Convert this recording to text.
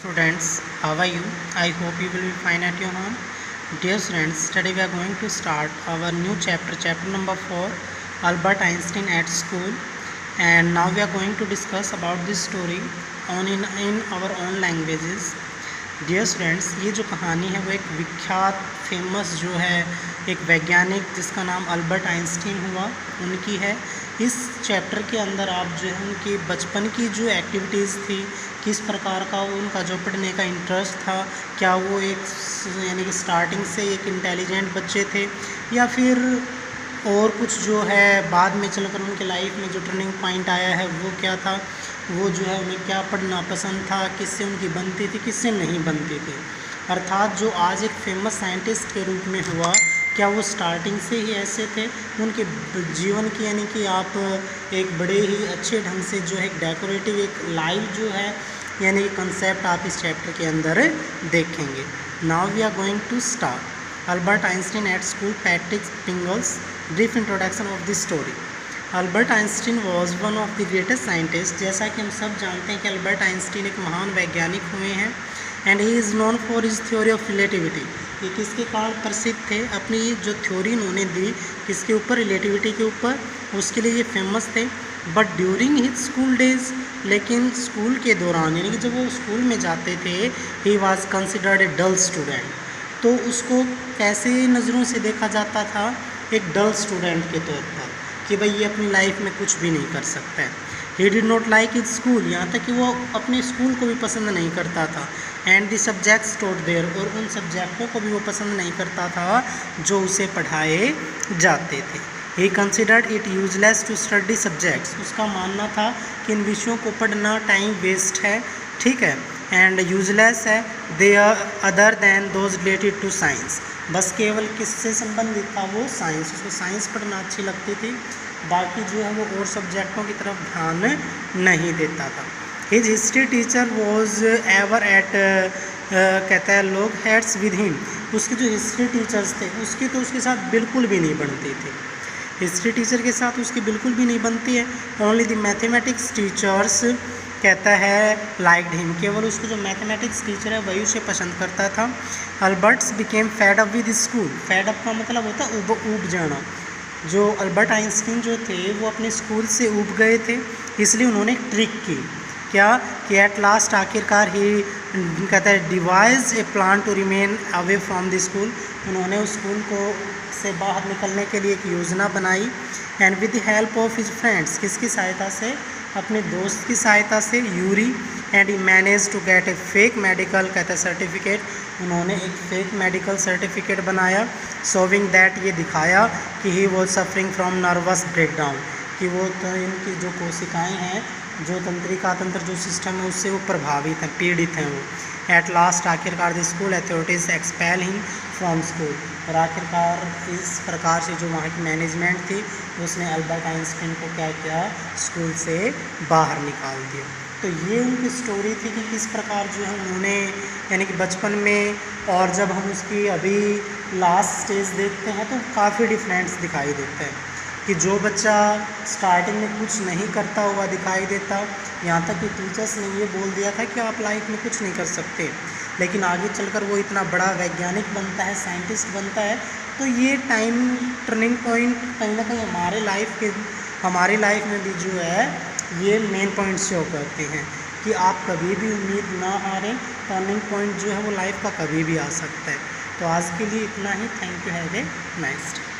Students, how are you? I hope you will be fine at your home. Dear students, today we are going to start our new chapter number 4, Albert Einstein at School. And now we are going to discuss about this story in our own languages. Dear students, ये जो कहानी है वो एक विख्यात famous जो है एक वैज्ञानिक जिसका नाम अल्बर्ट आइंस्टीन हुआ उनकी है। इस चैप्टर के अंदर आप जो है उनकी बचपन की जो एक्टिविटीज़ थी, किस प्रकार का उनका जो पढ़ने का इंटरेस्ट था, क्या वो एक यानी कि स्टार्टिंग से एक इंटेलिजेंट बच्चे थे या फिर और कुछ जो है बाद में चलकर उनके लाइफ में जो टर्निंग पॉइंट आया है वो क्या था, वो जो है उन्हें क्या पढ़ना पसंद था, किससे उनकी बनती थी, किससे नहीं बनती थी। अर्थात जो आज एक फेमस साइंटिस्ट के रूप में हुआ, क्या वो स्टार्टिंग से ही ऐसे थे। उनके जीवन की यानी कि आप एक बड़े ही अच्छे ढंग से जो है एक डेकोरेटिव एक लाइव जो है यानी कि कंसेप्ट आप इस चैप्टर के अंदर देखेंगे। Now we are going to start Albert Einstein at school, Patrick Pringle's brief introduction of this story. Albert Einstein was one of the greatest scientist. जैसा कि हम सब जानते हैं कि अल्बर्ट आइंस्टीन एक महान वैज्ञानिक हुए हैं and he is known for his theory of relativity. ये किसके कारण प्रसिद्ध थे? अपनी जो थ्योरी उन्होंने दी किसके ऊपर, रिलेटिविटी के ऊपर, उसके लिए ये फेमस थे। But during his school days, लेकिन स्कूल के दौरान यानी कि जब वो स्कूल में जाते थे, he was considered a dull student. तो उसको कैसे नज़रों से देखा जाता था? एक डल स्टूडेंट के तौर पर कि भाई ये अपनी लाइफ में कुछ भी नहीं कर सकता है। He did not like his school, यहाँ तक कि वो अपने स्कूल को भी पसंद नहीं करता था। And the subjects taught there, और उन सब्जेक्टों को भी वो पसंद नहीं करता था जो उसे पढ़ाए जाते थे। He considered it useless to study subjects, उसका मानना था कि इन विषयों को पढ़ना टाइम वेस्ट है, ठीक है, एंड यूजलेस है, they are other than those related to science. बस केवल किससे संबंधित था? वो साइंस, उसको साइंस पढ़ना अच्छी लगती थी, बाकी जो है वो और सब्जेक्टों की तरफ ध्यान नहीं देता था। His history teacher was ever eight कहता है लोग हेड्स विद हिम, उसके जो हिस्ट्री टीचर्स थे उसकी तो उसके साथ बिल्कुल भी नहीं बनती थी। हिस्ट्री टीचर के साथ उसकी बिल्कुल भी नहीं बनती है। ओनली द मैथमेटिक्स टीचर्स कहता है लाइक्ड हिम, केवल उसको जो मैथमेटिक्स टीचर है वही उसे पसंद करता था। Albert's became fed up with school, fed up का मतलब होता है ऊब जाना। जो अल्बर्ट आइंस्टीन जो थे वो अपने स्कूल से ऊब गए थे, इसलिए उन्होंने एक ट्रिक की, क्या कि एट लास्ट आखिरकार ही कहता है devise a plan to remain away from the school, उन्होंने उस स्कूल को से बाहर निकलने के लिए एक योजना बनाई। And with the help of his friends, किसकी सहायता से? अपने दोस्त की सहायता से, Yuri. And he manage to get a fake medical कहता है सर्टिफिकेट, उन्होंने एक फेक मेडिकल सर्टिफिकेट बनाया, शोविंग दैट, ये दिखाया कि he was suffering from nervous breakdown, कि वो तो इनकी जो कोशिकाएं हैं, जो तंत्रिका तंत्र जो सिस्टम है उससे वो प्रभावित हैं, पीड़ित हैं वो। एट लास्ट आखिरकार the school authorities expel him from school, और आखिरकार इस प्रकार से जो वहाँ की मैनेजमेंट थी उसने अल्बर्ट आइंस्टीन को क्या किया? स्कूल से बाहर निकाल दिया। तो ये उनकी स्टोरी थी कि किस प्रकार जो है उन्होंने यानी कि बचपन में, और जब हम उसकी अभी लास्ट स्टेज देखते हैं तो काफ़ी डिफरेंस दिखाई देता है कि जो बच्चा स्टार्टिंग में कुछ नहीं करता हुआ दिखाई देता, यहाँ तक कि टीचर्स ने ये बोल दिया था कि आप लाइफ में कुछ नहीं कर सकते, लेकिन आगे चलकर वो इतना बड़ा वैज्ञानिक बनता है, साइंटिस्ट बनता है। तो ये टाइम टर्निंग पॉइंट कहीं ना कहीं हमारी लाइफ में भी जो है ये मेन पॉइंट शो करते हैं कि आप कभी भी उम्मीद ना हारें, टर्निंग पॉइंट जो है वो लाइफ का कभी भी आ सकता है। तो आज के लिए इतना ही। Thank you, have a nice day.